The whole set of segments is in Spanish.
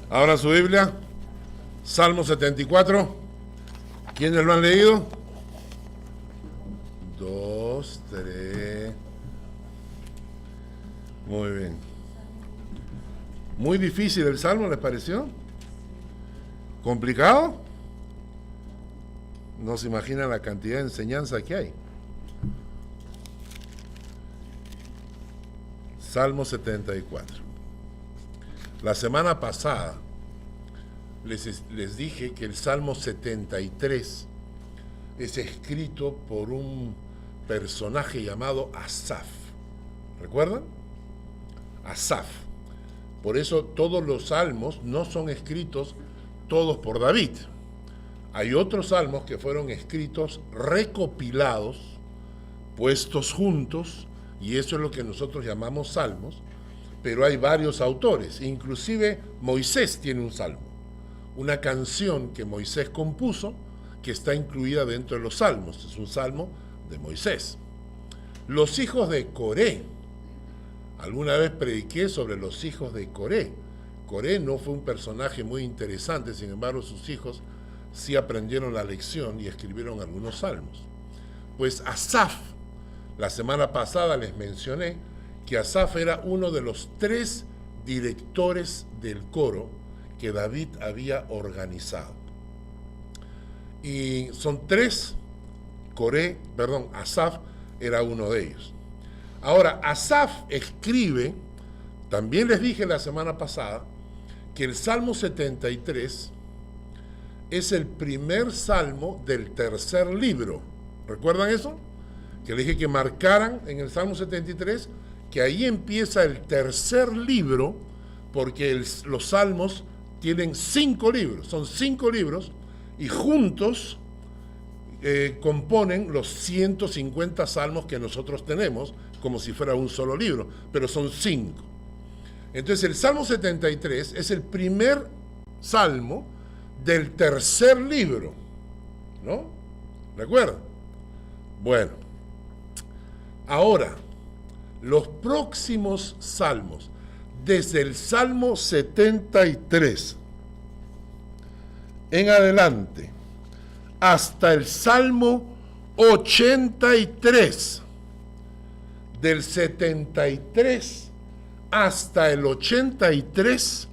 Ahora su Biblia, Salmo 74. ¿Quiénes lo han leído? 2, 3. Muy bien. Muy difícil el Salmo, ¿les pareció? ¿Complicado? No se imaginan la cantidad de enseñanza que hay. Salmo 74. La semana pasada les dije que el Salmo 73 es escrito por un personaje llamado Asaf. ¿Recuerdan? Asaf. Por eso todos los salmos no son escritos todos por David. Hay otros salmos que fueron escritos recopilados, puestos juntos, y eso es lo que nosotros llamamos salmos, pero hay varios autores. Inclusive Moisés tiene un salmo, una canción que Moisés compuso que está incluida dentro de los salmos. Es un salmo de Moisés. Los hijos de Coré. Alguna vez prediqué sobre los hijos de Coré. Coré no fue un personaje muy interesante, sin embargo sus hijos sí aprendieron la lección y escribieron algunos salmos. Pues Asaf, la semana pasada les mencioné que Asaf era uno de los 3 directores del coro que David había organizado. Y son 3, Asaf era uno de ellos. Ahora, Asaf escribe, también les dije la semana pasada, que el Salmo 73 es el primer salmo del tercer libro. ¿Recuerdan eso? Que les dije que marcaran en el Salmo 73 que ahí empieza el tercer libro, porque los salmos tienen 5 libros, son 5 libros, y juntos componen los 150 salmos que nosotros tenemos, como si fuera un solo libro, pero son 5. Entonces el Salmo 73 es el primer salmo del tercer libro, ¿no? ¿Recuerdan? Bueno, ahora, los próximos salmos, desde el Salmo 73 en adelante, hasta el Salmo 83, del 73 hasta el 83,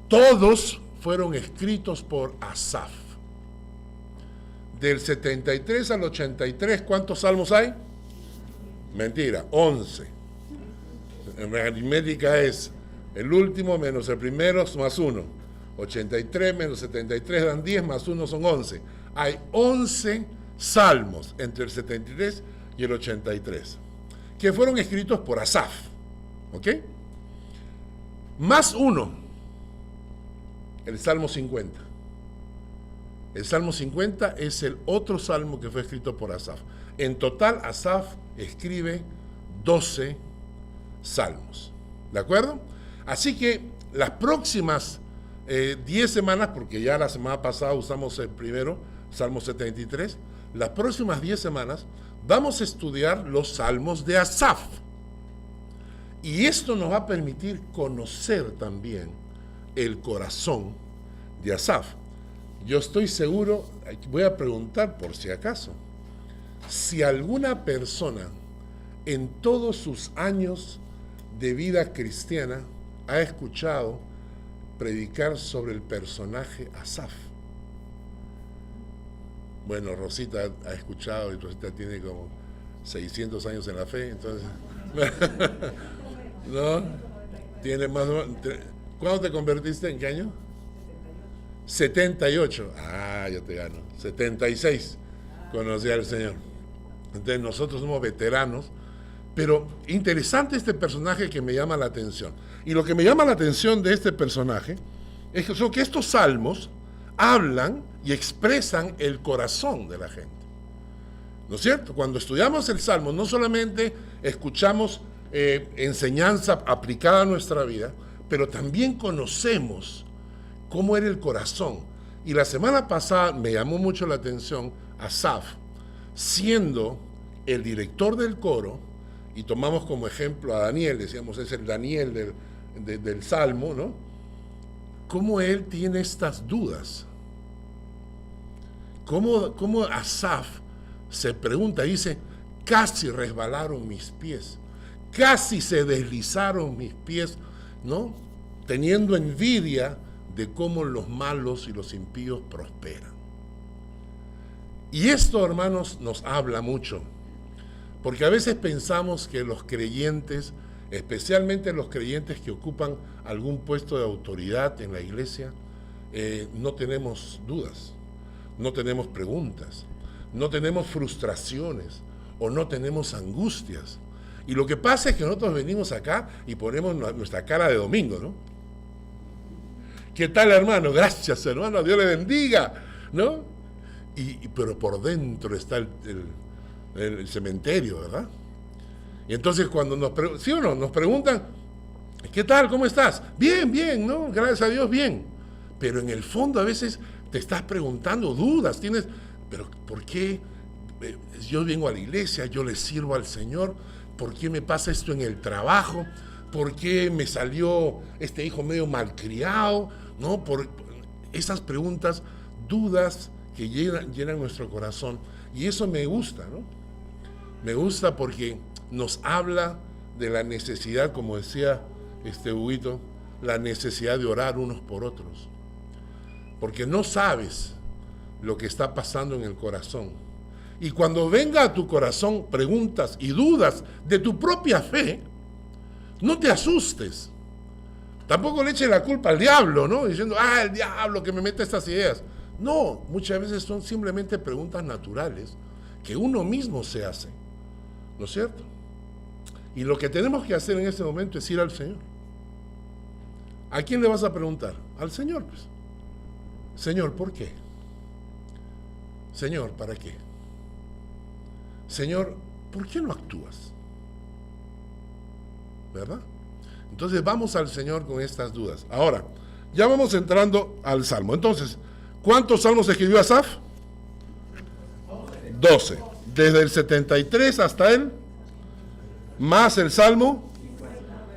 todos fueron escritos por Asaf. Del 73 al 83, ¿cuántos salmos hay? Mentira, 11. En la aritmética es el último menos el primero más 1. 83 menos 73 dan 10, más 1 son 11. Hay 11 salmos entre el 73 y el 83, que fueron escritos por Asaf. ¿Ok? Más 1, el Salmo 50. El Salmo 50 es el otro salmo que fue escrito por Asaf. En total, Asaf escribe 12 salmos. ¿De acuerdo? Así que las próximas 10 semanas, porque ya la semana pasada usamos el primero, Salmo 73, las próximas 10 semanas vamos a estudiar los salmos de Asaf. Y esto nos va a permitir conocer también el corazón de Asaf. Yo estoy seguro, voy a preguntar por si acaso, si alguna persona en todos sus años de vida cristiana ha escuchado predicar sobre el personaje Asaf. Bueno, Rosita ha escuchado, y Rosita tiene como 600 años en la fe, entonces... ¿No? Tiene más... ¿Cuándo te convertiste? ¿En qué año? 78. Ah, yo te gano. 76 conocí al Señor. Entonces nosotros somos veteranos, pero interesante este personaje que me llama la atención. Y lo que me llama la atención de este personaje es que estos salmos hablan y expresan el corazón de la gente. ¿No es cierto? Cuando estudiamos el Salmo, no solamente escuchamos enseñanza aplicada a nuestra vida, pero también conocemos cómo era el corazón. Y la semana pasada me llamó mucho la atención Asaf, siendo el director del coro, y tomamos como ejemplo a Daniel, decíamos es el Daniel del Salmo, ¿no? cómo él tiene estas dudas. Cómo Asaf se pregunta, dice, casi resbalaron mis pies, casi se deslizaron mis pies, ¿no? Teniendo envidia de cómo los malos y los impíos prosperan. Y esto, hermanos, nos habla mucho, porque a veces pensamos que los creyentes, especialmente los creyentes que ocupan algún puesto de autoridad en la iglesia, no tenemos dudas, no tenemos preguntas, no tenemos frustraciones o no tenemos angustias. Y lo que pasa es que nosotros venimos acá y ponemos nuestra cara de domingo, ¿no? ¿Qué tal, hermano? Gracias, hermano, Dios le bendiga, ¿no? Pero por dentro está el cementerio, ¿verdad? Y entonces cuando ¿sí o no? Nos preguntan, ¿qué tal? ¿Cómo estás? Bien, bien, ¿no? Gracias a Dios, bien. Pero en el fondo a veces te estás preguntando dudas, pero ¿por qué yo vengo a la iglesia, yo le sirvo al Señor? ¿Por qué me pasa esto en el trabajo? ¿Por qué me salió este hijo medio malcriado? ¿No? Por esas preguntas, dudas que llenan nuestro corazón. Y eso me gusta, ¿no? Me gusta porque nos habla de la necesidad, como decía Huguito, la necesidad de orar unos por otros. Porque no sabes lo que está pasando en el corazón. Y cuando venga a tu corazón preguntas y dudas de tu propia fe, no te asustes. Tampoco le eches la culpa al diablo, ¿no? Diciendo, el diablo que me mete estas ideas. No, muchas veces son simplemente preguntas naturales que uno mismo se hace, ¿no es cierto? Y lo que tenemos que hacer en este momento es ir al Señor. ¿A quién le vas a preguntar? Al Señor, pues. Señor, ¿por qué? Señor, ¿para qué? Señor, ¿por qué no actúas? ¿Verdad? Entonces vamos al Señor con estas dudas. Ahora, ya vamos entrando al Salmo. Entonces, ¿cuántos salmos escribió Asaf? 12. Desde el 73 hasta el, más el Salmo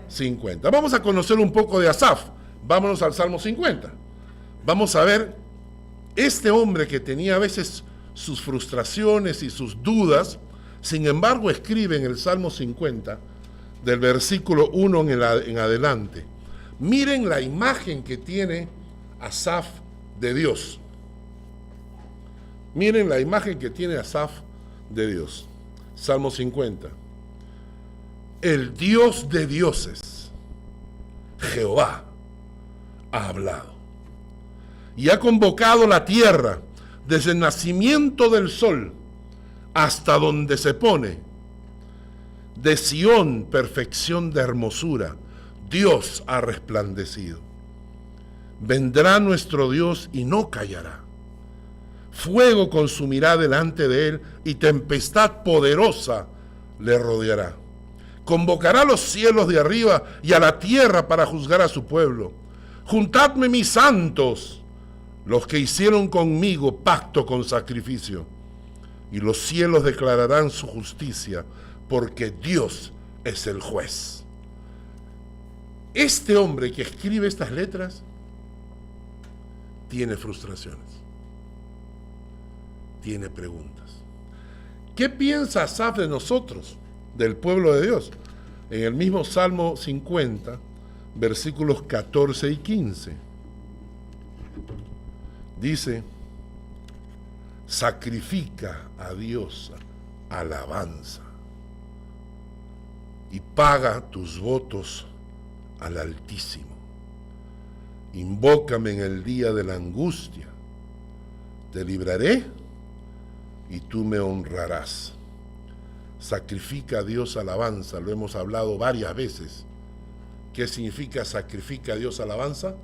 50. Vamos a conocer un poco de Asaf. Vámonos al Salmo 50. Vamos a ver, este hombre que tenía a veces sus frustraciones y sus dudas, sin embargo escribe en el Salmo 50, del versículo 1 en adelante. Miren la imagen que tiene Asaf de Dios. Miren la imagen que tiene Asaf de Dios. Salmo 50. El Dios de dioses, Jehová, ha hablado y ha convocado la tierra desde el nacimiento del sol hasta donde se pone. De Sión, perfección de hermosura, Dios ha resplandecido. Vendrá nuestro Dios y no callará. Fuego consumirá delante de él y tempestad poderosa le rodeará. Convocará a los cielos de arriba y a la tierra para juzgar a su pueblo. Juntadme mis santos, los que hicieron conmigo pacto con sacrificio, y los cielos declararán su justicia, porque Dios es el juez. Este hombre que escribe estas letras tiene frustraciones, tiene preguntas. ¿Qué piensa Asaf de nosotros, del pueblo de Dios? En el mismo Salmo 50, versículos 14 y 15. Dice, sacrifica a Dios alabanza y paga tus votos al Altísimo. Invócame en el día de la angustia, te libraré y tú me honrarás. Sacrifica a Dios alabanza, lo hemos hablado varias veces. ¿Qué significa sacrifica a Dios alabanza?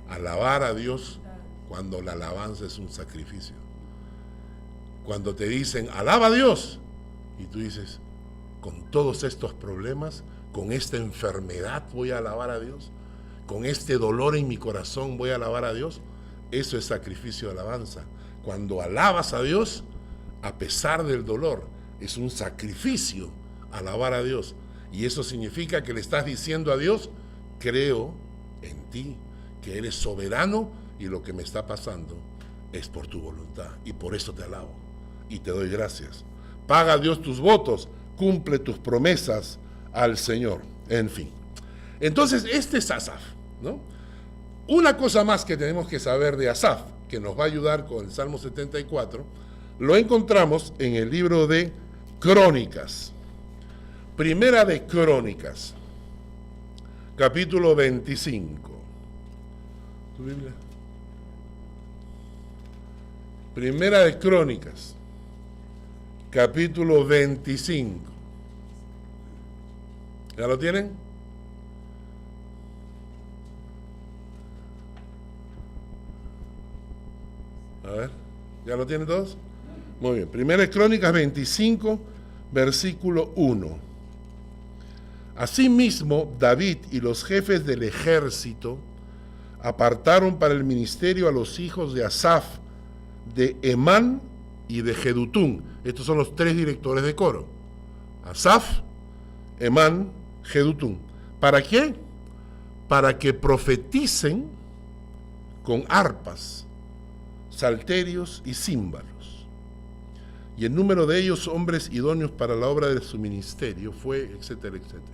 Alabar a Dios cuando la alabanza es un sacrificio. Cuando te dicen, alaba a Dios, y tú dices, con todos estos problemas, con esta enfermedad voy a alabar a Dios, con este dolor en mi corazón voy a alabar a Dios, eso es sacrificio de alabanza. Cuando alabas a Dios, a pesar del dolor, es un sacrificio alabar a Dios. Y eso significa que le estás diciendo a Dios, creo en ti, que eres soberano y lo que me está pasando es por tu voluntad. Y por eso te alabo y te doy gracias. Paga a Dios tus votos, cumple tus promesas al Señor. En fin. Entonces, este es Asaf, ¿no? Una cosa más que tenemos que saber de Asaf, que nos va a ayudar con el Salmo 74, lo encontramos en el libro de Crónicas. Primera de Crónicas, capítulo 25. ¿Tu Biblia? Primera de Crónicas, capítulo 25. ¿Ya lo tienen? A ver, ¿ya lo tienen todos? Muy bien. Primera de Crónicas 25, versículo 1. Asimismo, David y los jefes del ejército apartaron para el ministerio a los hijos de Asaf, de Emán y de Jedutún. Estos son los 3 directores de coro. Asaf, Emán, Jedutún. ¿Para qué? Para que profeticen con arpas, salterios y címbalos. Y el número de ellos, hombres idóneos para la obra de su ministerio, fue, etcétera, etcétera.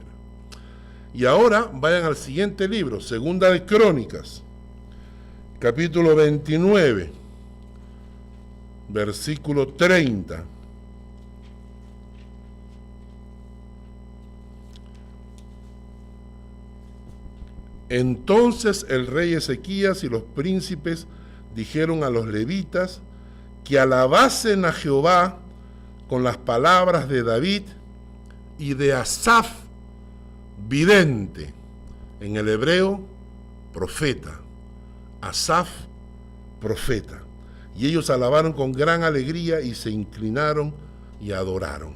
Y ahora vayan al siguiente libro, Segunda de Crónicas, capítulo 29, versículo 30. Entonces el rey Ezequías y los príncipes dijeron a los levitas que alabasen a Jehová con las palabras de David y de Asaf, vidente, en el hebreo, profeta. Asaf, profeta. Y ellos alabaron con gran alegría y se inclinaron y adoraron.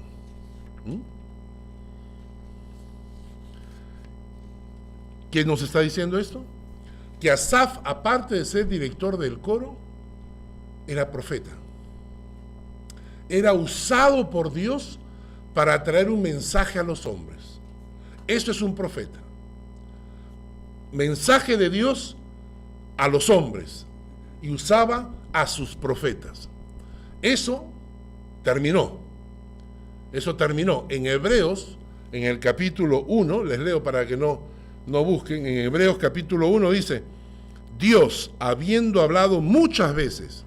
¿Qué nos está diciendo esto? Que Asaf, aparte de ser director del coro, era profeta. Era usado por Dios para traer un mensaje a los hombres. Eso es un profeta. Mensaje de Dios a los hombres. Y usaba a sus profetas. Eso terminó. Eso terminó. En Hebreos, en el capítulo 1, les leo para que no busquen, en Hebreos capítulo 1 dice, Dios, habiendo hablado muchas veces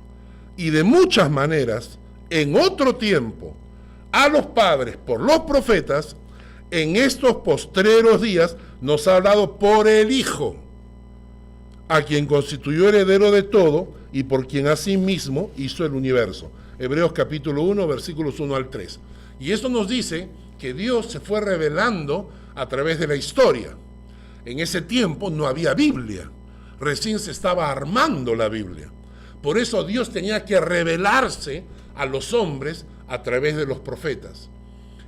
y de muchas maneras, en otro tiempo, a los padres por los profetas, en estos postreros días nos ha hablado por el Hijo, a quien constituyó heredero de todo y por quien asimismo hizo el universo. Hebreos capítulo 1, versículos 1 al 3. Y esto nos dice que Dios se fue revelando a través de la historia. En ese tiempo no había Biblia, recién se estaba armando la Biblia. Por eso Dios tenía que revelarse a los hombres a través de los profetas.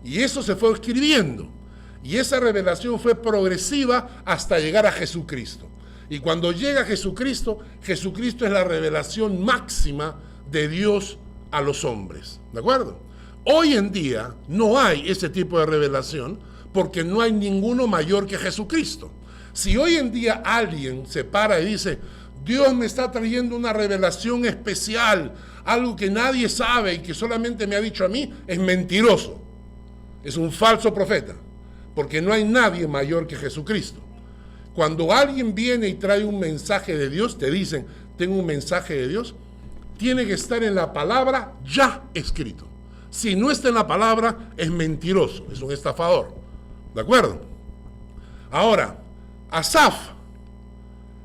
Y eso se fue escribiendo. Y esa revelación fue progresiva hasta llegar a Jesucristo. Y cuando llega Jesucristo, Jesucristo es la revelación máxima de Dios a los hombres. ¿De acuerdo? Hoy en día no hay ese tipo de revelación porque no hay ninguno mayor que Jesucristo. Si hoy en día alguien se para y dice, Dios me está trayendo una revelación especial, algo que nadie sabe y que solamente me ha dicho a mí, es mentiroso. Es un falso profeta, porque no hay nadie mayor que Jesucristo. Cuando alguien viene y trae un mensaje de Dios, te dicen, tengo un mensaje de Dios, tiene que estar en la palabra ya escrito. Si no está en la palabra, es mentiroso, es un estafador. ¿De acuerdo? Ahora, Asaf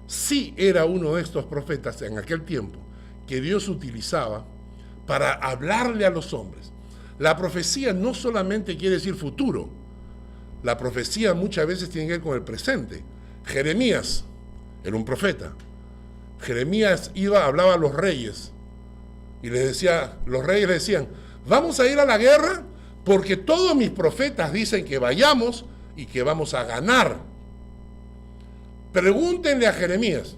sí era uno de estos profetas en aquel tiempo que Dios utilizaba para hablarle a los hombres. La profecía no solamente quiere decir futuro, la profecía muchas veces tiene que ver con el presente. Jeremías era un profeta. Jeremías hablaba a los reyes y los reyes le decían, vamos a ir a la guerra porque todos mis profetas dicen que vayamos y que vamos a ganar. Pregúntenle a Jeremías.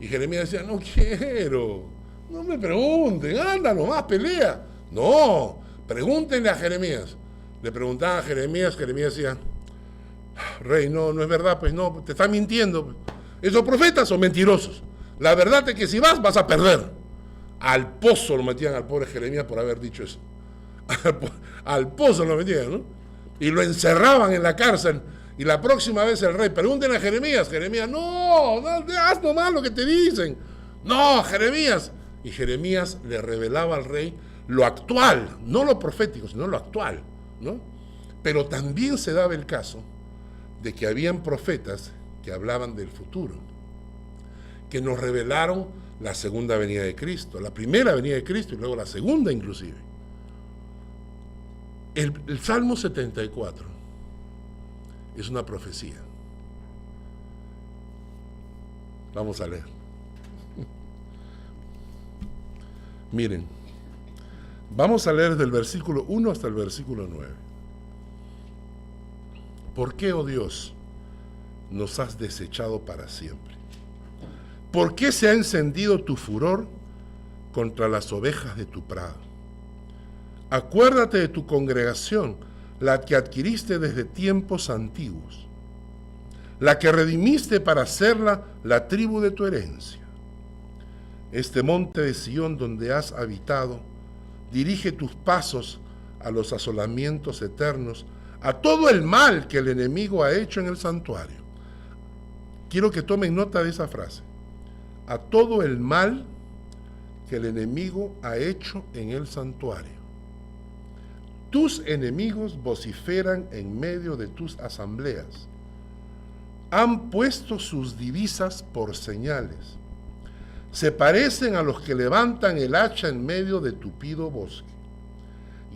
Y Jeremías decía, no quiero, no me pregunten, anda nomás, pelea. No, pregúntenle a Jeremías. Le preguntaban a Jeremías, Jeremías decía, rey, no es verdad, pues no, te están mintiendo. ¿Esos profetas son mentirosos? La verdad es que si vas a perder. Al pozo lo metían al pobre Jeremías por haber dicho eso. Al pozo lo metían, ¿no? Y lo encerraban en la cárcel. Y la próxima vez el rey, pregunten a Jeremías, no, haz nomás lo que te dicen. No, Jeremías. Y Jeremías le revelaba al rey lo actual, no lo profético, sino lo actual, ¿no? Pero también se daba el caso de que habían profetas que hablaban del futuro, que nos revelaron la segunda venida de Cristo, la primera venida de Cristo y luego la segunda inclusive. El Salmo 74 es una profecía. Vamos a leer. Miren, vamos a leer desde el versículo 1 hasta el versículo 9. ¿Por qué, oh Dios, nos has desechado para siempre? ¿Por qué se ha encendido tu furor contra las ovejas de tu prado? Acuérdate de tu congregación, la que adquiriste desde tiempos antiguos, la que redimiste para hacerla la tribu de tu herencia. Este monte de Sión donde has habitado, dirige tus pasos a los asolamientos eternos, a todo el mal que el enemigo ha hecho en el santuario. Quiero que tomen nota de esa frase. A todo el mal que el enemigo ha hecho en el santuario. Tus enemigos vociferan en medio de tus asambleas. Han puesto sus divisas por señales. Se parecen a los que levantan el hacha en medio de tupido bosque.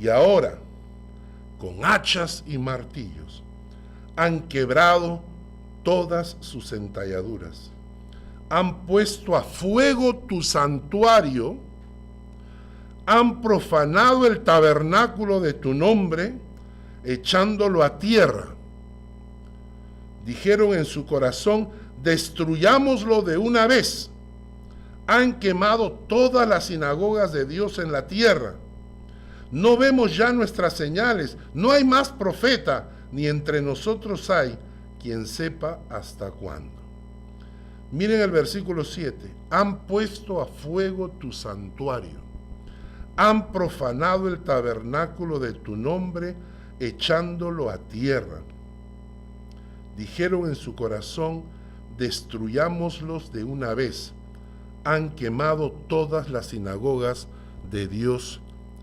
Y ahora, con hachas y martillos, han quebrado todas sus entalladuras. Han puesto a fuego tu santuario, han profanado el tabernáculo de tu nombre, echándolo a tierra. Dijeron en su corazón, destruyámoslo de una vez. Han quemado todas las sinagogas de Dios en la tierra. No vemos ya nuestras señales, no hay más profeta, ni entre nosotros hay quien sepa hasta cuándo. Miren el versículo 7. Han puesto a fuego tu santuario. Han profanado el tabernáculo de tu nombre, echándolo a tierra. Dijeron en su corazón, destruyámoslos de una vez. Han quemado todas las sinagogas de Dios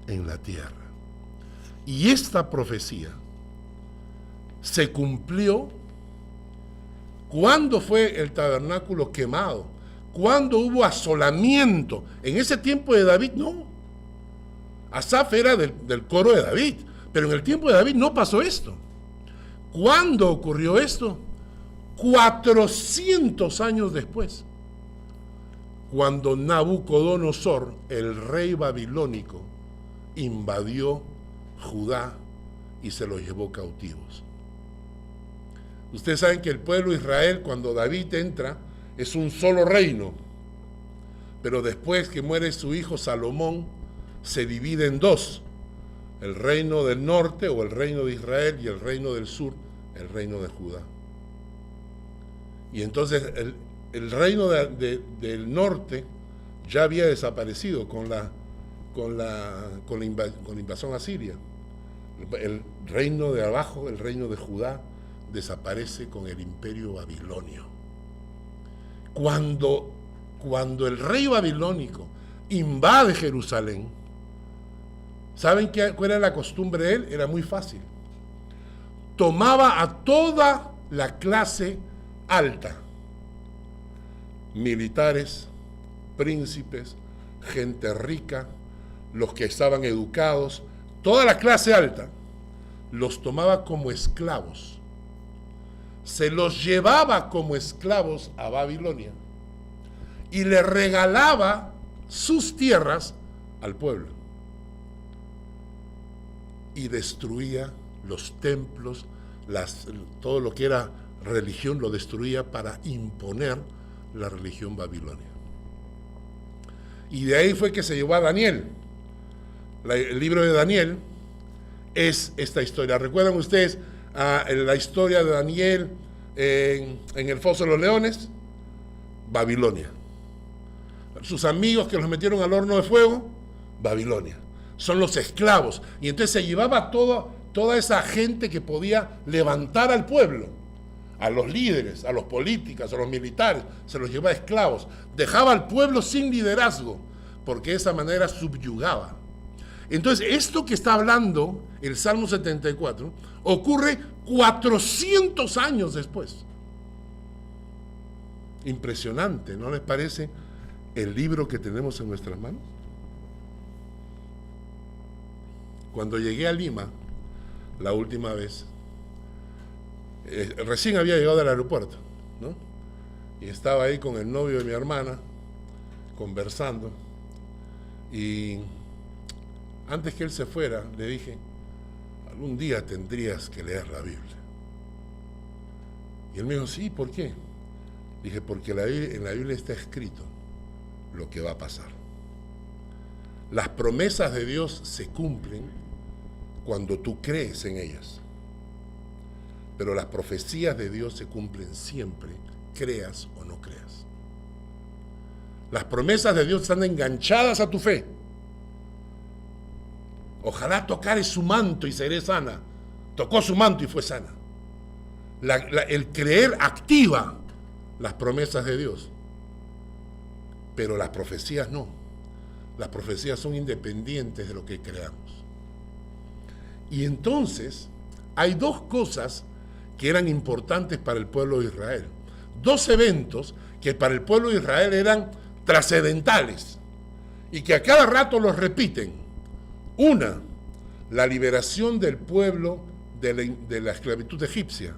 en la tierra. Y esta profecía se cumplió. ¿Cuándo fue el tabernáculo quemado? ¿Cuándo hubo asolamiento? En ese tiempo de David no. Asaf era del coro de David, pero en el tiempo de David no pasó esto. ¿Cuándo ocurrió esto? 400 años después, cuando Nabucodonosor, el rey babilónico, invadió Judá y se los llevó cautivos. Ustedes saben que el pueblo de Israel, cuando David entra, es un solo reino, pero después que muere su hijo Salomón, se divide en dos: el reino del norte o el reino de Israel y el reino del sur, el reino de Judá. Y entonces el reino del norte ya había desaparecido con la invasión asiria. El reino de abajo, el reino de Judá, desaparece con el imperio babilonio. Cuando el rey babilónico invade Jerusalén, ¿saben cuál era la costumbre de él? Era muy fácil. Tomaba a toda la clase alta, militares, príncipes, gente rica, los que estaban educados, toda la clase alta, los tomaba como esclavos. Se los llevaba como esclavos a Babilonia y le regalaba sus tierras al pueblo. Y destruía los templos, todo lo que era religión lo destruía para imponer la religión babilonia. Y de ahí fue que se llevó a Daniel, el libro de Daniel, es esta historia. ¿Recuerdan ustedes la historia de Daniel en el foso de los leones? Babilonia. Sus amigos que los metieron al horno de fuego, Babilonia. Son los esclavos. Y entonces se llevaba toda esa gente que podía levantar al pueblo, a los líderes, a los políticos, a los militares, se los llevaba esclavos. Dejaba al pueblo sin liderazgo, porque de esa manera subyugaba. Entonces, esto que está hablando el Salmo 74 ocurre 400 años después. Impresionante, ¿no les parece el libro que tenemos en nuestras manos? Cuando llegué a Lima, la última vez, recién había llegado del aeropuerto, ¿no? Y estaba ahí con el novio de mi hermana, conversando, y antes que él se fuera, le dije, algún día tendrías que leer la Biblia. Y él me dijo, sí, ¿por qué? Dije, porque en la Biblia está escrito lo que va a pasar. Las promesas de Dios se cumplen cuando tú crees en ellas. Pero las profecías de Dios se cumplen siempre, creas o no creas. Las promesas de Dios están enganchadas a tu fe. Ojalá tocare su manto y seré sana. Tocó su manto y fue sana. El creer activa las promesas de Dios. Pero las profecías no. Las profecías son independientes de lo que creamos. Y entonces hay dos cosas que eran importantes para el pueblo de Israel. Dos eventos que para el pueblo de Israel eran trascendentales y que a cada rato los repiten. Una, la liberación del pueblo de la esclavitud egipcia.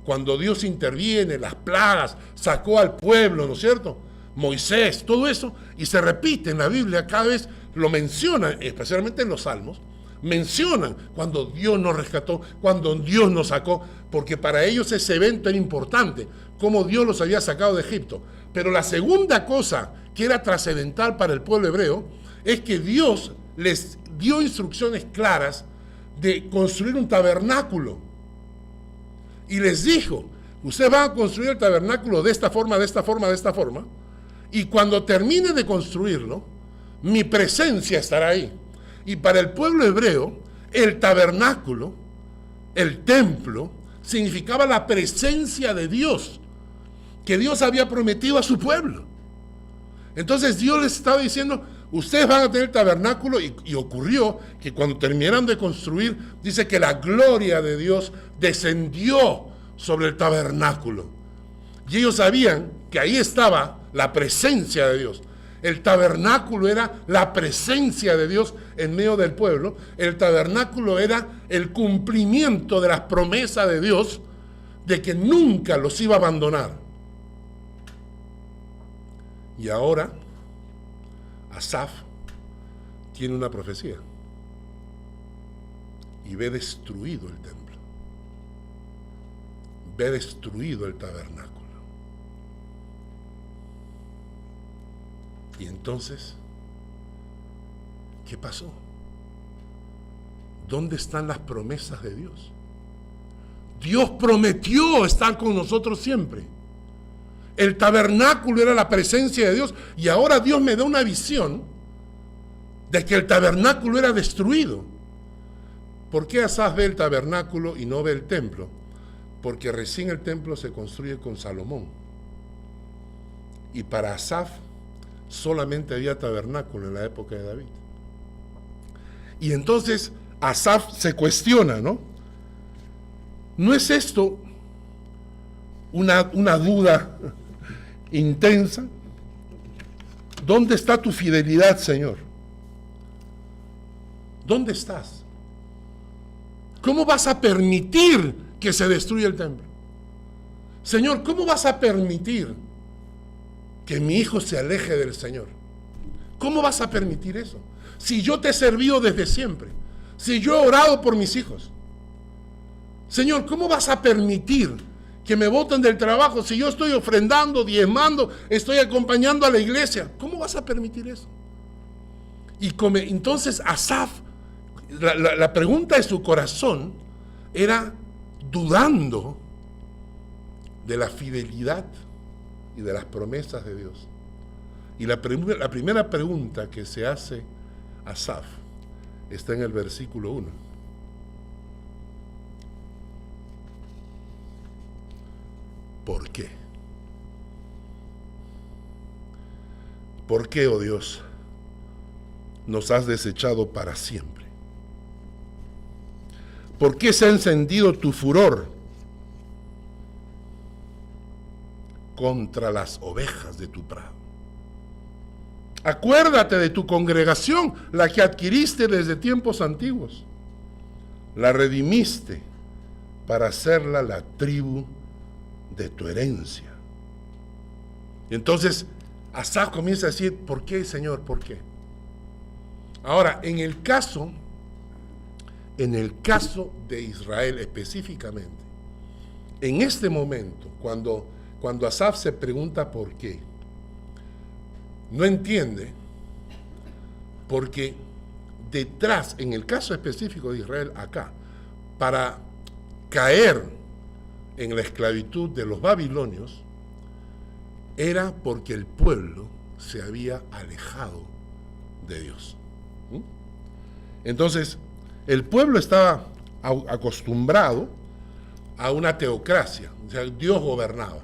Cuando Dios interviene, las plagas, sacó al pueblo, ¿no es cierto? Moisés, todo eso, y se repite en la Biblia, cada vez lo mencionan, especialmente en los Salmos, mencionan cuando Dios nos rescató, cuando Dios nos sacó, porque para ellos ese evento era importante, cómo Dios los había sacado de Egipto. Pero la segunda cosa que era trascendental para el pueblo hebreo es que Dios les dio instrucciones claras de construir un tabernáculo. Y les dijo, ustedes van a construir el tabernáculo de esta forma, de esta forma, de esta forma, y cuando termine de construirlo, mi presencia estará ahí. Y para el pueblo hebreo, el tabernáculo, el templo, significaba la presencia de Dios, que Dios había prometido a su pueblo. Entonces Dios les estaba diciendo, ustedes van a tener tabernáculo, y ocurrió que cuando terminaron de construir, dice que la gloria de Dios descendió sobre el tabernáculo. Y ellos sabían que ahí estaba la presencia de Dios. El tabernáculo era la presencia de Dios en medio del pueblo. El tabernáculo era el cumplimiento de las promesas de Dios de que nunca los iba a abandonar. Y ahora Asaf tiene una profecía y ve destruido el templo, ve destruido el tabernáculo. Y entonces, ¿qué pasó? ¿Dónde están las promesas de Dios? Dios prometió estar con nosotros siempre. El tabernáculo era la presencia de Dios, y ahora Dios me da una visión de que el tabernáculo era destruido. ¿Por qué Asaf ve el tabernáculo y no ve el templo? Porque recién el templo se construye con Salomón. Y para Asaf solamente había tabernáculo en la época de David. Y entonces Asaf se cuestiona, ¿no? ¿No es esto una duda intensa? ¿Dónde está tu fidelidad, Señor? ¿Dónde estás? ¿Cómo vas a permitir que se destruya el templo? Señor, ¿cómo vas a permitir que mi hijo se aleje del Señor? ¿Cómo vas a permitir eso? Si yo te he servido desde siempre, si yo he orado por mis hijos. Señor, ¿cómo vas a permitir que me boten del trabajo si yo estoy ofrendando, diezmando, estoy acompañando a la iglesia? ¿Cómo vas a permitir eso? Y entonces Asaf la pregunta de su corazón era dudando de la fidelidad y de las promesas de Dios. Y la primera pregunta que se hace Asaf está en el versículo 1. ¿Por qué? ¿Por qué, oh Dios, nos has desechado para siempre? ¿Por qué se ha encendido tu furor contra las ovejas de tu prado? Acuérdate de tu congregación, la que adquiriste desde tiempos antiguos. La redimiste para hacerla la tribu de tu herencia. Y entonces Asaf comienza a decir, ¿por qué, Señor? ¿Por qué? Ahora, en el caso de Israel específicamente, en este momento, cuando Asaf se pregunta por qué, no entiende, porque detrás, en el caso específico de Israel acá, para caer en la esclavitud de los babilonios, era porque el pueblo se había alejado de Dios. Entonces, el pueblo estaba acostumbrado a una teocracia, o sea, Dios gobernaba.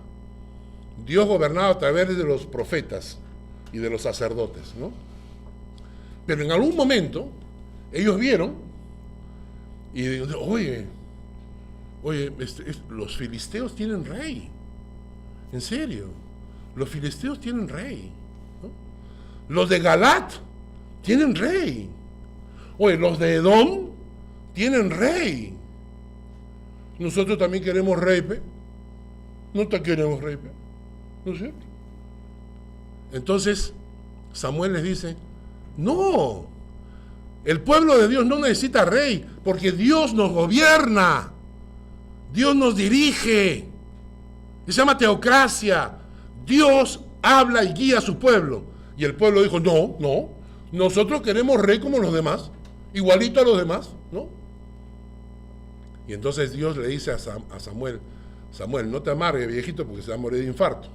Dios gobernaba a través de los profetas y de los sacerdotes, ¿no? Pero en algún momento, ellos vieron y dijeron, oye, los filisteos tienen rey. En serio, los filisteos tienen rey, ¿no? Los de Galat tienen rey. Oye, los de Edom tienen rey. Nosotros también queremos rey, ¿pe? No te queremos rey, ¿pe? ¿No es cierto? Entonces, Samuel les dice, no, el pueblo de Dios no necesita rey, porque Dios nos gobierna, Dios nos dirige, se llama teocracia, Dios habla y guía a su pueblo. Y el pueblo dijo, no, nosotros queremos rey como los demás, igualito a los demás, ¿no? Y entonces Dios le dice a Samuel, no te amargues, viejito, porque se va a morir de infarto,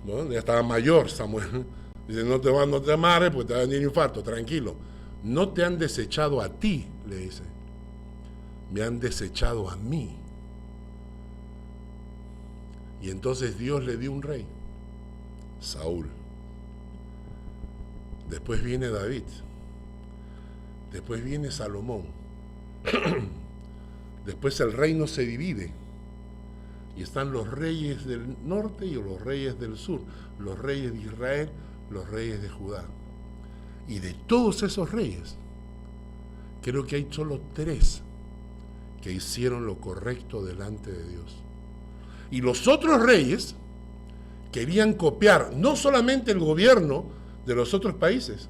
¿no? Ya estaba mayor Samuel. Dice, no te amargues porque te va a venir infarto, tranquilo. No te han desechado a ti, le dice. Me han desechado a mí. Y entonces Dios le dio un rey, Saúl. Después viene David. Después viene Salomón. Después el reino se divide. Y están los reyes del norte y los reyes del sur. Los reyes de Israel, los reyes de Judá. Y de todos esos reyes, creo que hay solo 3 que hicieron lo correcto delante de Dios. Y los otros reyes querían copiar no solamente el gobierno de los otros países,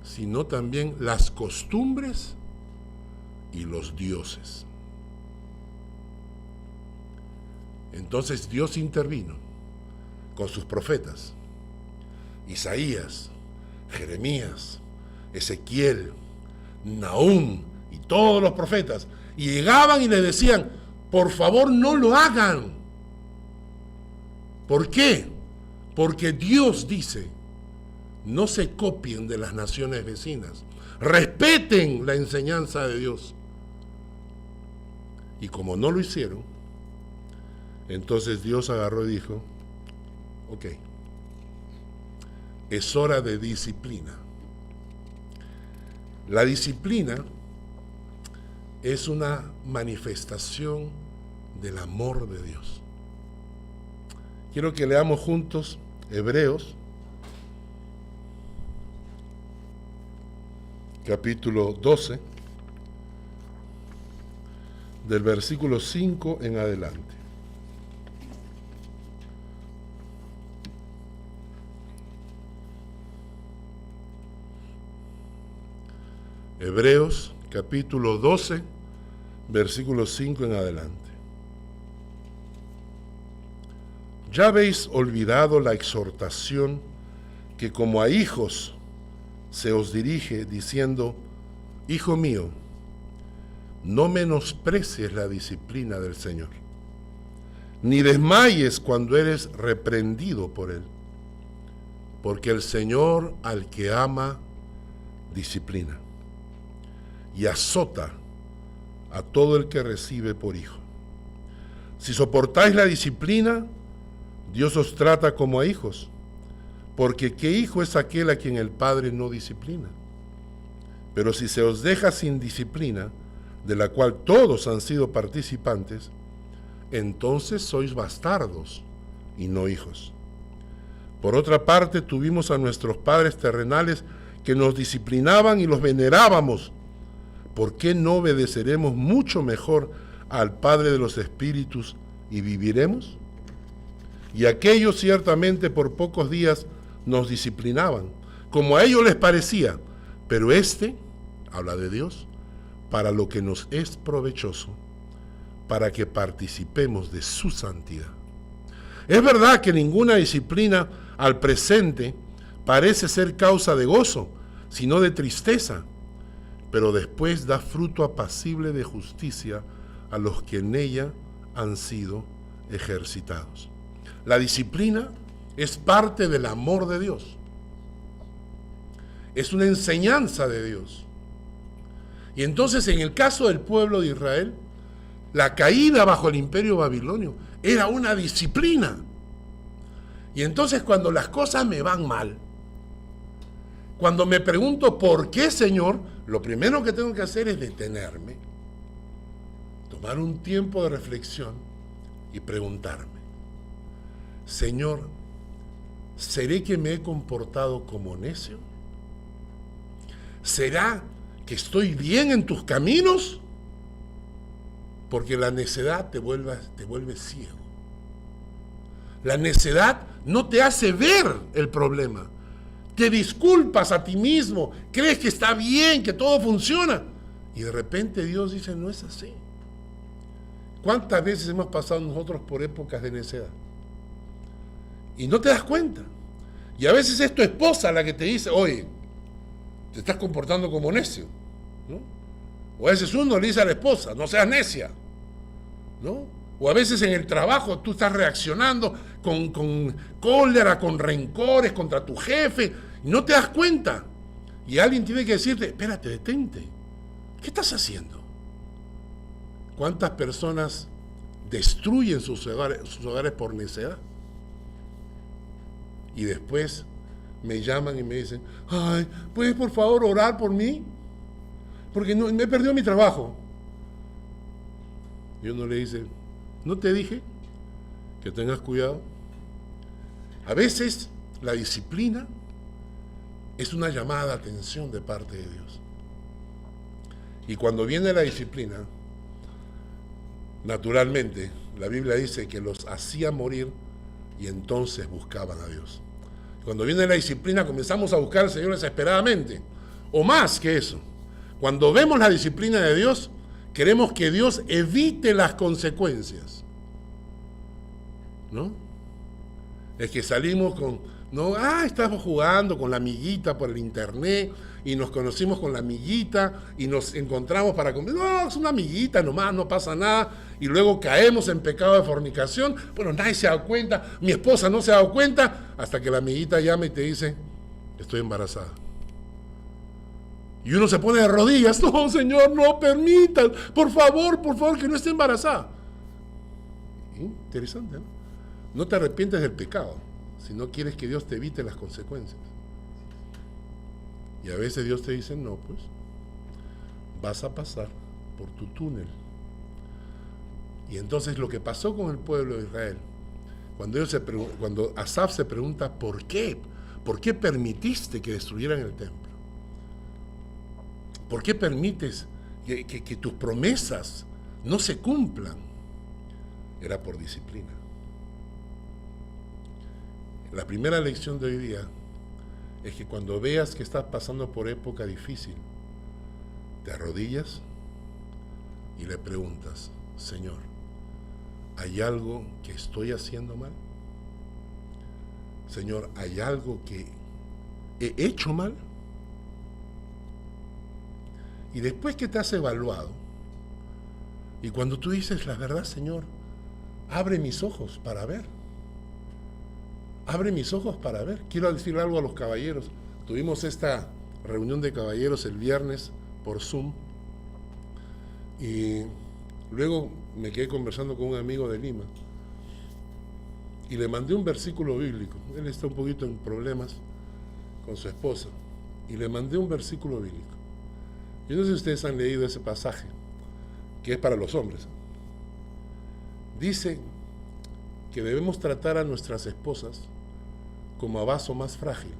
sino también las costumbres y los dioses. Entonces Dios intervino con sus profetas, Isaías, Jeremías, Ezequiel, Nahum y todos los profetas, y llegaban y le decían, por favor no lo hagan. ¿Por qué? Porque Dios dice, no se copien de las naciones vecinas, respeten la enseñanza de Dios. Y como no lo hicieron, entonces Dios agarró y dijo, ok, es hora de disciplina. La disciplina es una manifestación del amor de Dios. Quiero que leamos juntos Hebreos, capítulo 12, del versículo 5 en adelante. Hebreos, capítulo 12, versículo 5 en adelante. Ya habéis olvidado la exhortación que como a hijos se os dirige, diciendo, hijo mío, no menosprecies la disciplina del Señor, ni desmayes cuando eres reprendido por Él, porque el Señor al que ama, disciplina, y azota a todo el que recibe por hijo. Si soportáis la disciplina, Dios os trata como a hijos, porque ¿qué hijo es aquel a quien el Padre no disciplina? Pero si se os deja sin disciplina, de la cual todos han sido participantes, entonces sois bastardos y no hijos. Por otra parte, tuvimos a nuestros padres terrenales que nos disciplinaban y los venerábamos. ¿Por qué no obedeceremos mucho mejor al Padre de los Espíritus y viviremos? Y aquellos ciertamente por pocos días nos disciplinaban, como a ellos les parecía, pero habla de Dios, para lo que nos es provechoso, para que participemos de su santidad. Es verdad que ninguna disciplina al presente parece ser causa de gozo, sino de tristeza, pero después da fruto apacible de justicia a los que en ella han sido ejercitados. La disciplina es parte del amor de Dios. Es una enseñanza de Dios. Y entonces, en el caso del pueblo de Israel, la caída bajo el imperio babilonio era una disciplina. Y entonces, cuando las cosas me van mal, cuando me pregunto ¿por qué, Señor?, lo primero que tengo que hacer es detenerme, tomar un tiempo de reflexión y preguntarme: Señor, ¿seré que me he comportado como necio? ¿Será que estoy bien en tus caminos? Porque la necedad te vuelve ciego. La necedad no te hace ver el problema. Te disculpas a ti mismo, crees que está bien, que todo funciona, y de repente Dios dice: no es así. ¿Cuántas veces hemos pasado nosotros por épocas de necedad? Y no te das cuenta. Y a veces es tu esposa la que te dice: oye, te estás comportando como necio, ¿no? O a veces uno le dice a la esposa: no seas necia, ¿no? O a veces en el trabajo tú estás reaccionando con cólera, con rencores contra tu jefe, y no te das cuenta. Y alguien tiene que decirte: espérate, detente. ¿Qué estás haciendo? ¿Cuántas personas destruyen sus hogares por necedad? Y después me llaman y me dicen: ay, ¿puedes por favor orar por mí? Porque me he perdido mi trabajo. Y uno le dice: ¿no te dije que tengas cuidado? A veces la disciplina es una llamada de atención de parte de Dios. Y cuando viene la disciplina, naturalmente, la Biblia dice que los hacía morir y entonces buscaban a Dios. Cuando viene la disciplina, comenzamos a buscar al Señor desesperadamente. O más que eso, cuando vemos la disciplina de Dios, queremos que Dios evite las consecuencias, ¿no? Es que salimos estamos jugando con la amiguita por el internet y nos conocimos con la amiguita y nos encontramos para comer. No, es una amiguita nomás, no pasa nada. Y luego caemos en pecado de fornicación. Bueno, nadie se ha dado cuenta, mi esposa no se ha dado cuenta, hasta que la amiguita llama y te dice: estoy embarazada. Y uno se pone de rodillas: no, Señor, no permitas, por favor, que no esté embarazada. Interesante, ¿no? No te arrepientes del pecado, si no quieres que Dios te evite las consecuencias. Y a veces Dios te dice: no, pues, vas a pasar por tu túnel. Y entonces lo que pasó con el pueblo de Israel, cuando Asaf se pregunta: ¿por qué? ¿Por qué permitiste que destruyeran el templo? ¿Por qué permites que tus promesas no se cumplan? Era por disciplina. La primera lección de hoy día es que cuando veas que estás pasando por época difícil, te arrodillas y le preguntas: Señor, ¿hay algo que estoy haciendo mal? Señor, ¿hay algo que he hecho mal? Y después que te has evaluado, y cuando tú dices, la verdad, Señor, abre mis ojos para ver. Abre mis ojos para ver. Quiero decir algo a los caballeros. Tuvimos esta reunión de caballeros el viernes por Zoom. Y luego me quedé conversando con un amigo de Lima. Y le mandé un versículo bíblico. Él está un poquito en problemas con su esposa. Y le mandé un versículo bíblico. Yo no sé si ustedes han leído ese pasaje, que es para los hombres. Dice que debemos tratar a nuestras esposas como a vaso más frágil.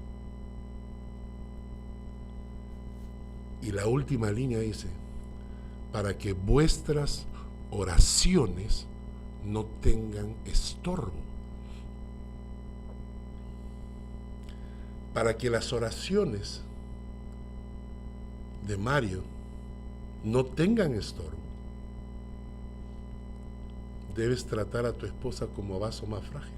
Y la última línea dice, para que vuestras oraciones no tengan estorbo. Para que las oraciones de Mario no tengan estorbo, debes tratar a tu esposa como vaso más frágil.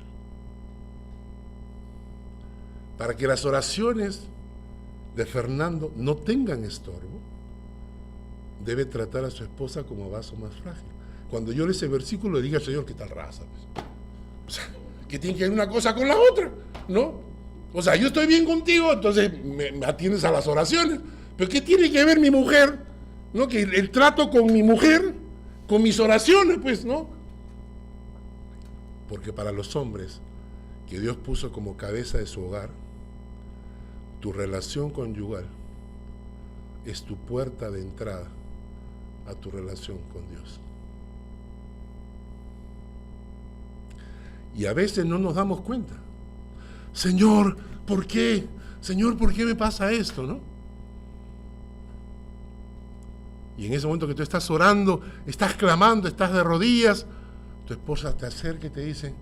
Para que las oraciones de Fernando no tengan estorbo, debe tratar a su esposa como vaso más frágil. Cuando yo leo ese versículo, le diga al Señor, ¿qué tal raza? O sea, que tiene que ver una cosa con la otra, ¿no? O sea, yo estoy bien contigo, entonces me atiendes a las oraciones. Pero ¿qué tiene que ver mi mujer? ¿No? Que el trato con mi mujer, con mis oraciones, pues, ¿no? Porque para los hombres que Dios puso como cabeza de su hogar, tu relación conyugal es tu puerta de entrada a tu relación con Dios. Y a veces no nos damos cuenta. Señor, ¿por qué? Señor, ¿por qué me pasa esto, no? Y en ese momento que tú estás orando, estás clamando, estás de rodillas, tu esposa te acerca y te dice,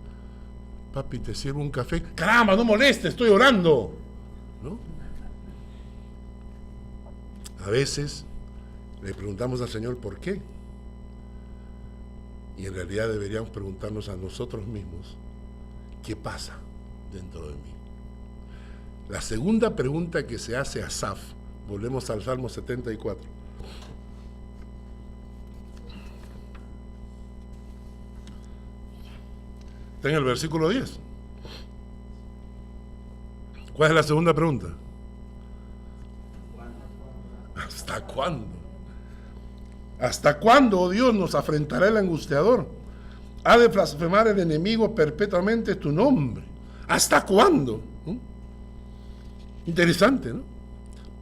papi, te sirvo un café. Caramba, no molestes, estoy orando, ¿no? A veces le preguntamos al Señor por qué. Y en realidad deberíamos preguntarnos a nosotros mismos, ¿qué pasa dentro de mí? La segunda pregunta que se hace a Asaf, volvemos al Salmo 74. Está en el versículo 10. ¿Cuál es la segunda pregunta? ¿Hasta cuándo? ¿Hasta cuándo, oh Dios, nos afrentará el angustiador? Ha de blasfemar el enemigo perpetuamente tu nombre. ¿Hasta cuándo? Interesante, ¿no?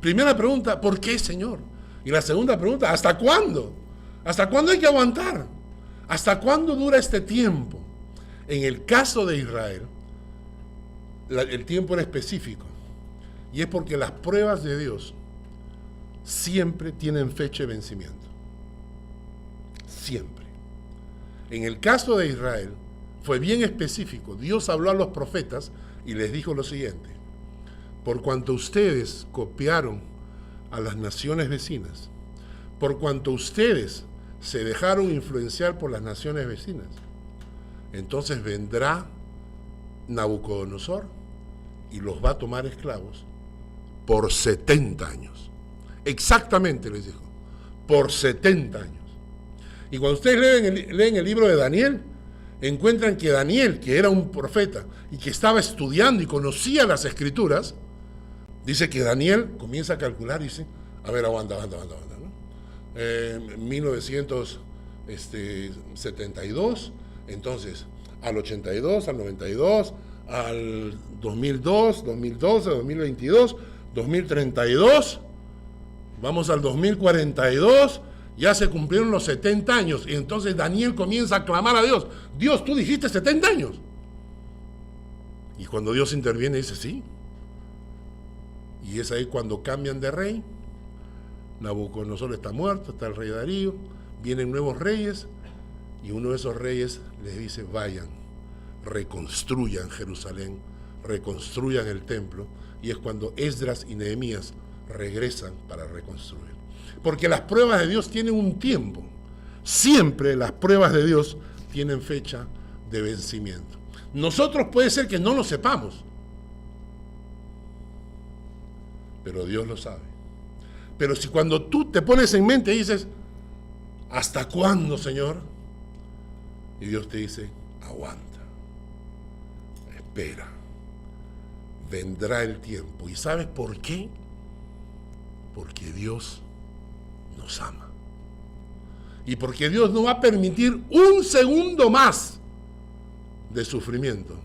Primera pregunta, ¿por qué, Señor? Y la segunda pregunta, ¿hasta cuándo? ¿Hasta cuándo hay que aguantar? ¿Hasta cuándo dura este tiempo? En el caso de Israel, el tiempo era específico. Y es porque las pruebas de Dios siempre tienen fecha de vencimiento. Siempre. En el caso de Israel, fue bien específico. Dios habló a los profetas y les dijo lo siguiente: por cuanto ustedes copiaron a las naciones vecinas, por cuanto ustedes se dejaron influenciar por las naciones vecinas, entonces vendrá Nabucodonosor y los va a tomar esclavos por 70 años. Exactamente les dijo, por 70 años. Y cuando ustedes leen el libro de Daniel, encuentran que Daniel, que era un profeta y que estaba estudiando y conocía las escrituras, dice que Daniel comienza a calcular y dice, a ver, aguanta, ¿no? 1972, entonces al 82, al 92, al 2002, 2012, 2022, 2032, vamos al 2042, ya se cumplieron los 70 años, y entonces Daniel comienza a clamar a Dios, Dios, tú dijiste 70 años. Y cuando Dios interviene dice, sí. Y es ahí cuando cambian de rey. Nabucodonosor está muerto, está el rey Darío, vienen nuevos reyes, y uno de esos reyes les dice, vayan, reconstruyan Jerusalén, reconstruyan el templo, y es cuando Esdras y Nehemías regresan para reconstruir. Porque las pruebas de Dios tienen un tiempo. Siempre las pruebas de Dios tienen fecha de vencimiento. Nosotros puede ser que no lo sepamos, pero Dios lo sabe. Pero si cuando tú te pones en mente y dices, ¿hasta cuándo, Señor? Y Dios te dice, aguanta, espera, vendrá el tiempo. ¿Y sabes por qué? Porque Dios nos ama. Y porque Dios no va a permitir un segundo más de sufrimiento,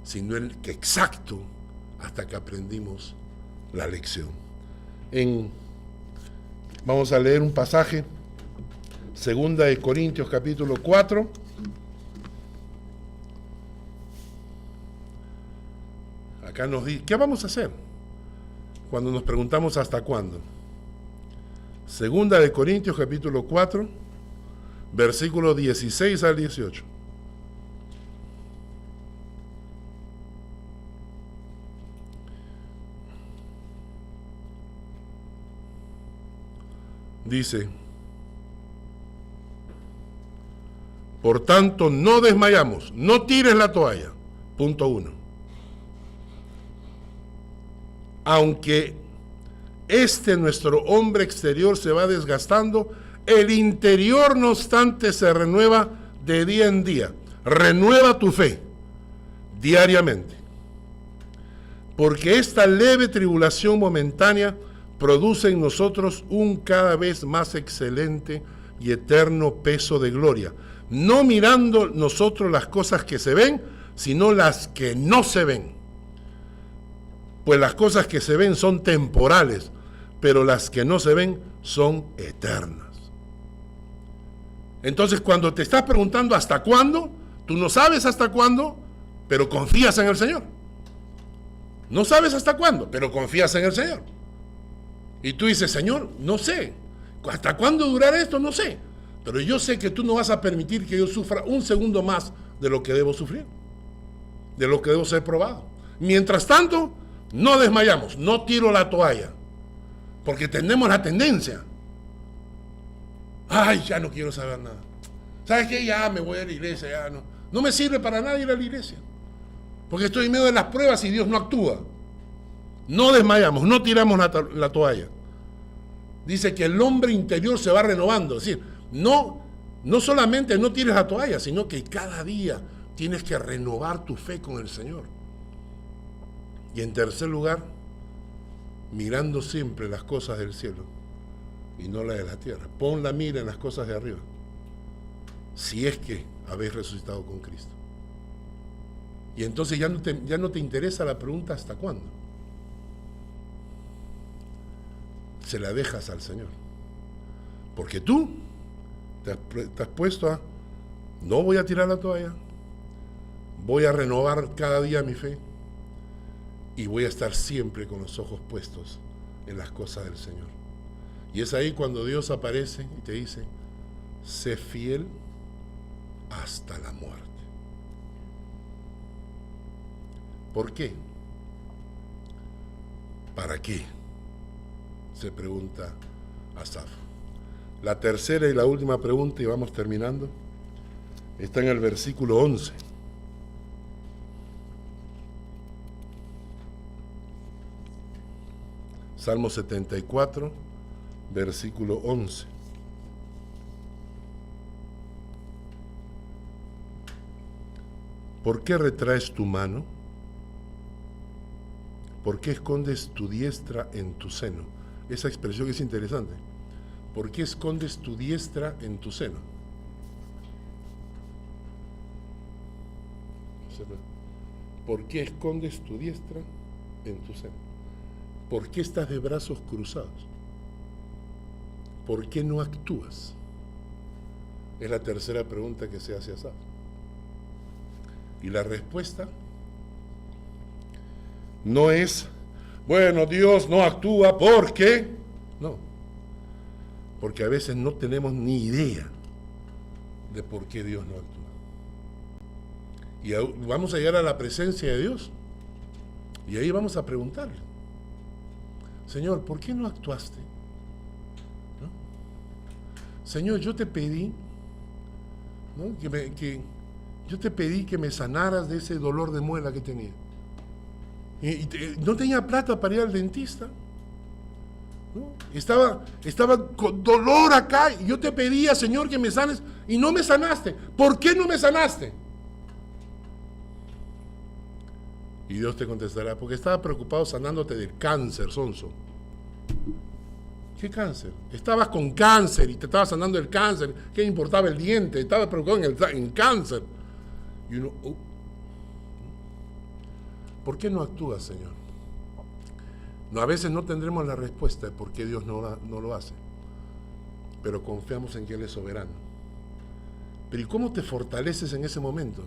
sino el que exacto hasta que aprendimos la lección. Vamos a leer un pasaje, 2 Corintios capítulo 4. Acá nos dice, ¿qué vamos a hacer cuando nos preguntamos hasta cuándo? 2 Corintios capítulo 4, versículos 16 al 18. Dice, por tanto, no desmayamos, no tires la toalla. Punto 1. Aunque nuestro hombre exterior se va desgastando, el interior, no obstante, se renueva de día en día. Renueva tu fe diariamente. Porque esta leve tribulación momentánea produce en nosotros un cada vez más excelente y eterno peso de gloria, no mirando nosotros las cosas que se ven, sino las que no se ven. Pues las cosas que se ven son temporales, pero las que no se ven son eternas. Entonces, cuando te estás preguntando hasta cuándo, tú no sabes hasta cuándo, pero confías en el Señor. No sabes hasta cuándo, pero confías en el Señor. Y tú dices, Señor, no sé, ¿hasta cuándo durará esto? No sé, pero yo sé que tú no vas a permitir que yo sufra un segundo más de lo que debo sufrir, de lo que debo ser probado. Mientras tanto, no desmayamos, no tiro la toalla, porque tenemos la tendencia. Ay, ya no quiero saber nada. ¿Sabes qué? Ya me voy a la iglesia, ya no. No me sirve para nada ir a la iglesia, porque estoy en medio de las pruebas y Dios no actúa. No desmayamos, no tiramos la toalla. Dice que el hombre interior se va renovando. Es decir, no solamente no tires la toalla, sino que cada día tienes que renovar tu fe con el Señor. Y en tercer lugar, mirando siempre las cosas del cielo y no las de la tierra. Pon la mira en las cosas de arriba, si es que habéis resucitado con Cristo. Y entonces ya no te interesa la pregunta ¿hasta cuándo? Se la dejas al Señor, porque tú te has puesto a, no voy a tirar la toalla, voy a renovar cada día mi fe y voy a estar siempre con los ojos puestos en las cosas del Señor. Y es ahí cuando Dios aparece y te dice, sé fiel hasta la muerte. ¿Por qué? ¿Para qué? Se pregunta Asaf. La tercera y la última pregunta, y vamos terminando, está en el versículo 11. Salmo 74, versículo 11. ¿Por qué retraes tu mano? ¿Por qué escondes tu diestra en tu seno? Esa expresión es interesante. ¿Por qué escondes tu diestra en tu seno? ¿Por qué escondes tu diestra en tu seno? ¿Por qué estás de brazos cruzados? ¿Por qué no actúas? Es la tercera pregunta que se hace a Asaf. Y la respuesta no es, bueno, Dios no actúa porque, no, porque a veces no tenemos ni idea de por qué Dios no actúa. Y vamos a llegar a la presencia de Dios y ahí vamos a preguntarle, Señor, ¿por qué no actuaste? ¿No? Señor, yo te pedí, ¿no? Yo te pedí que me sanaras de ese dolor de muela que tenía. No tenía plata para ir al dentista. ¿no? Estaba con dolor acá y yo te pedía, Señor, que me sanes y no me sanaste. ¿Por qué no me sanaste? Y Dios te contestará, porque estaba preocupado sanándote del cáncer, sonso. ¿Qué cáncer? Estabas con cáncer y te estaba sanando el cáncer. ¿Qué importaba el diente? Estaba preocupado en cáncer. Y uno, ¿por qué no actúas, Señor? No, a veces no tendremos la respuesta de por qué Dios no lo hace, pero confiamos en que Él es soberano. Pero ¿y cómo te fortaleces en ese momento?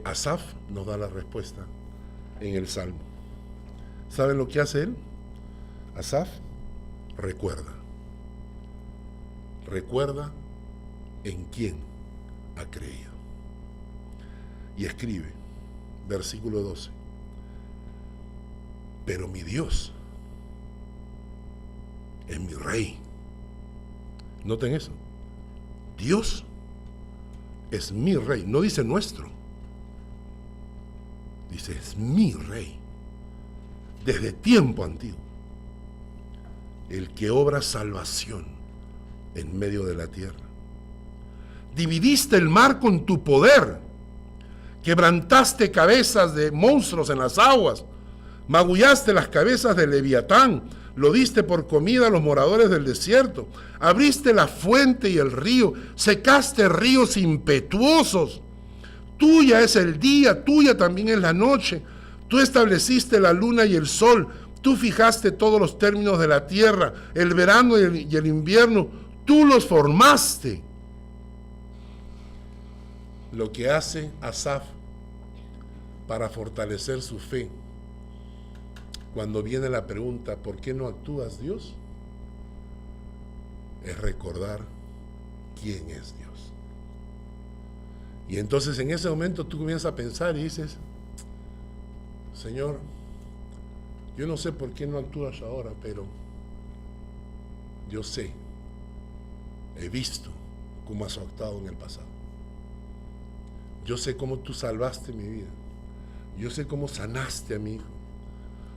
Asaf nos da la respuesta en el Salmo. ¿Saben lo que hace él? Asaf recuerda en quién ha creído. Y escribe, versículo 12, pero mi Dios es mi rey. Noten eso. Dios es mi rey. No dice nuestro. Dice, es mi rey. Desde tiempo antiguo. El que obra salvación en medio de la tierra. Dividiste el mar con tu poder. Quebrantaste cabezas de monstruos en las aguas. Magullaste las cabezas de Leviatán, lo diste por comida a los moradores del desierto. Abriste la fuente y el río, secaste ríos impetuosos. Tuya es el día, tuya también es la noche. Tú estableciste la luna y el sol. Tú fijaste todos los términos de la tierra, el verano y el invierno. Tú los formaste. Lo que hace Asaf para fortalecer su fe, cuando viene la pregunta, ¿por qué no actúas, Dios? Es recordar quién es Dios. Y entonces en ese momento tú comienzas a pensar y dices, Señor, yo no sé por qué no actúas ahora, pero yo sé, he visto cómo has actuado en el pasado. Yo sé cómo tú salvaste mi vida. Yo sé cómo sanaste a mi hijo.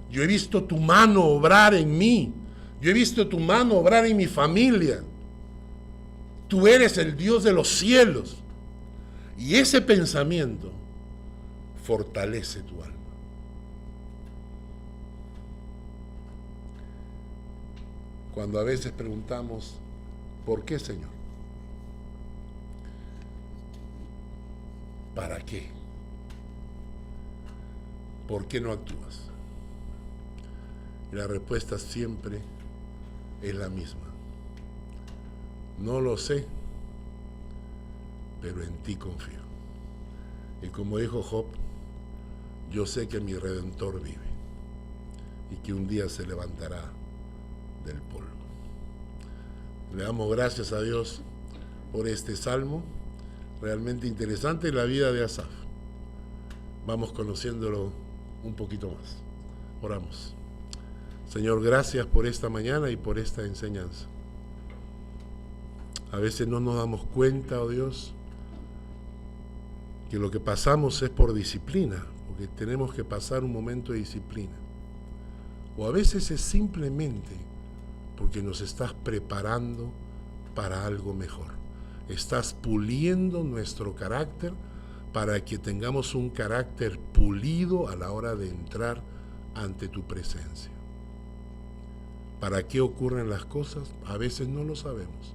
Yo he visto tu mano obrar en mí. Yo he visto tu mano obrar en mi familia. Tú eres el Dios de los cielos. Y ese pensamiento fortalece tu alma. Cuando a veces preguntamos, ¿por qué, Señor? ¿Para qué? ¿Por qué no actúas? Y la respuesta siempre es la misma. No lo sé, pero en ti confío. Y como dijo Job, yo sé que mi Redentor vive y que un día se levantará del polvo. Le damos gracias a Dios por este salmo, realmente interesante, la vida de Asaf. Vamos conociéndolo un poquito más. Oramos. Señor, gracias por esta mañana y por esta enseñanza. A veces no nos damos cuenta, oh Dios, que lo que pasamos es por disciplina, porque tenemos que pasar un momento de disciplina. O a veces es simplemente porque nos estás preparando para algo mejor. Estás puliendo nuestro carácter para que tengamos un carácter pulido a la hora de entrar ante tu presencia. ¿Para qué ocurren las cosas? A veces no lo sabemos,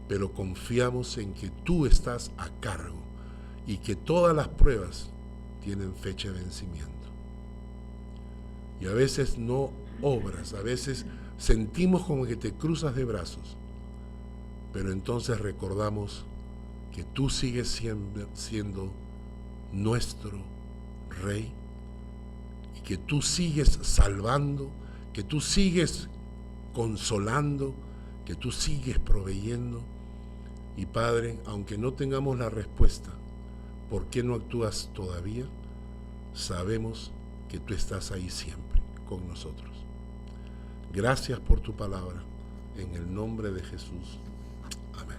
pero confiamos en que tú estás a cargo y que todas las pruebas tienen fecha de vencimiento. Y a veces no obras, a veces sentimos como que te cruzas de brazos, pero entonces recordamos que tú sigues siendo nuestro Rey y que tú sigues salvando, que tú sigues consolando, que tú sigues proveyendo. Y Padre, aunque no tengamos la respuesta, ¿por qué no actúas todavía? Sabemos que tú estás ahí siempre con nosotros. Gracias por tu palabra, en el nombre de Jesús. Amén.